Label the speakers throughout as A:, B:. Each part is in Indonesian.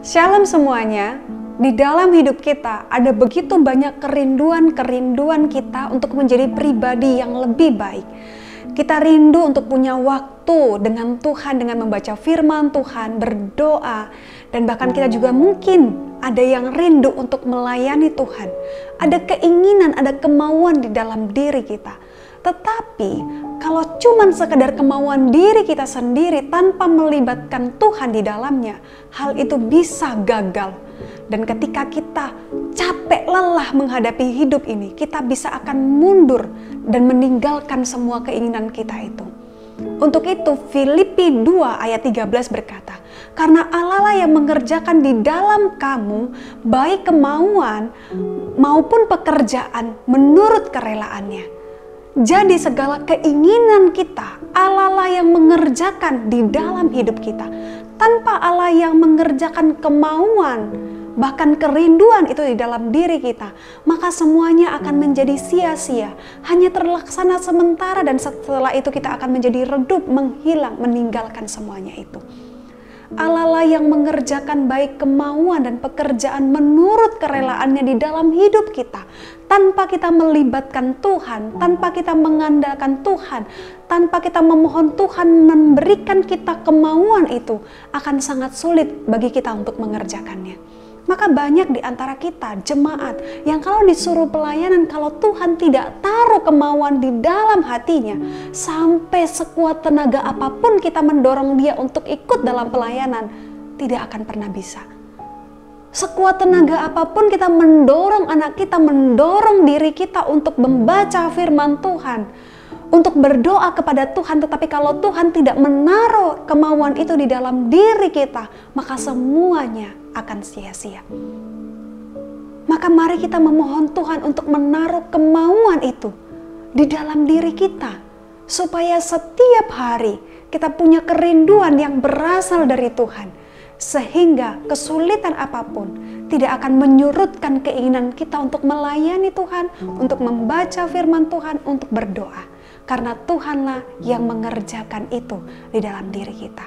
A: Shalom semuanya. Di dalam hidup kita ada begitu banyak kerinduan kita untuk menjadi pribadi yang lebih baik. Kita rindu untuk punya waktu dengan Tuhan, dengan membaca firman Tuhan, berdoa, dan bahkan kita juga mungkin ada yang rindu untuk melayani Tuhan. Ada keinginan, ada kemauan di dalam diri kita. Tetapi kalau cuman sekedar kemauan diri kita sendiri tanpa melibatkan Tuhan di dalamnya, hal itu bisa gagal. Dan ketika kita capek lelah menghadapi hidup ini, kita bisa akan mundur dan meninggalkan semua keinginan kita itu. Untuk itu Filipi 2 ayat 13 berkata, "Karena Allah lah yang mengerjakan di dalam kamu baik kemauan maupun pekerjaan menurut kerelaannya." Jadi segala keinginan kita, Allah lah yang mengerjakan di dalam hidup kita. Tanpa Allah yang mengerjakan kemauan, bahkan kerinduan itu di dalam diri kita, maka semuanya akan menjadi sia-sia, hanya terlaksana sementara, dan setelah itu kita akan menjadi redup, menghilang, meninggalkan semuanya itu. Allah lah yang mengerjakan baik kemauan dan pekerjaan menurut kerelaannya di dalam hidup kita. Tanpa kita melibatkan Tuhan, tanpa kita mengandalkan Tuhan, tanpa kita memohon Tuhan memberikan kita kemauan itu, akan sangat sulit bagi kita untuk mengerjakannya. Maka banyak di antara kita, jemaat, yang kalau disuruh pelayanan, kalau Tuhan tidak taruh kemauan di dalam hatinya, sampai sekuat tenaga apapun kita mendorong dia untuk ikut dalam pelayanan, tidak akan pernah bisa. Sekuat tenaga apapun kita mendorong anak kita, mendorong diri kita untuk membaca firman Tuhan, untuk berdoa kepada Tuhan, tetapi kalau Tuhan tidak menaruh kemauan itu di dalam diri kita, maka semuanya akan sia-sia. Maka mari kita memohon Tuhan untuk menaruh kemauan itu di dalam diri kita, supaya setiap hari kita punya kerinduan yang berasal dari Tuhan, sehingga kesulitan apapun tidak akan menyurutkan keinginan kita untuk melayani Tuhan, untuk membaca firman Tuhan, untuk berdoa. Karena Tuhanlah yang mengerjakan itu di dalam diri kita.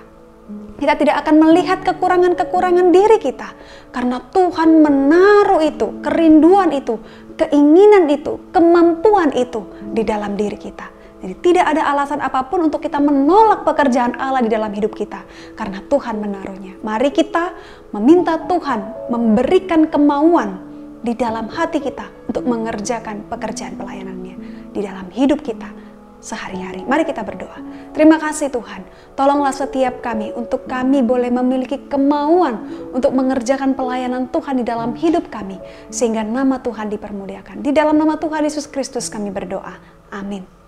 A: Kita tidak akan melihat kekurangan-kekurangan diri kita, karena Tuhan menaruh itu, kerinduan itu, keinginan itu, kemampuan itu di dalam diri kita. Jadi tidak ada alasan apapun untuk kita menolak pekerjaan Allah di dalam hidup kita, karena Tuhan menaruhnya. Mari kita meminta Tuhan memberikan kemauan di dalam hati kita untuk mengerjakan pekerjaan pelayanannya di dalam hidup kita sehari-hari. Mari kita berdoa. Terima kasih Tuhan, tolonglah setiap kami untuk kami boleh memiliki kemauan untuk mengerjakan pelayanan Tuhan di dalam hidup kami, sehingga nama Tuhan dipermuliakan. Di dalam nama Tuhan Yesus Kristus kami berdoa. Amin.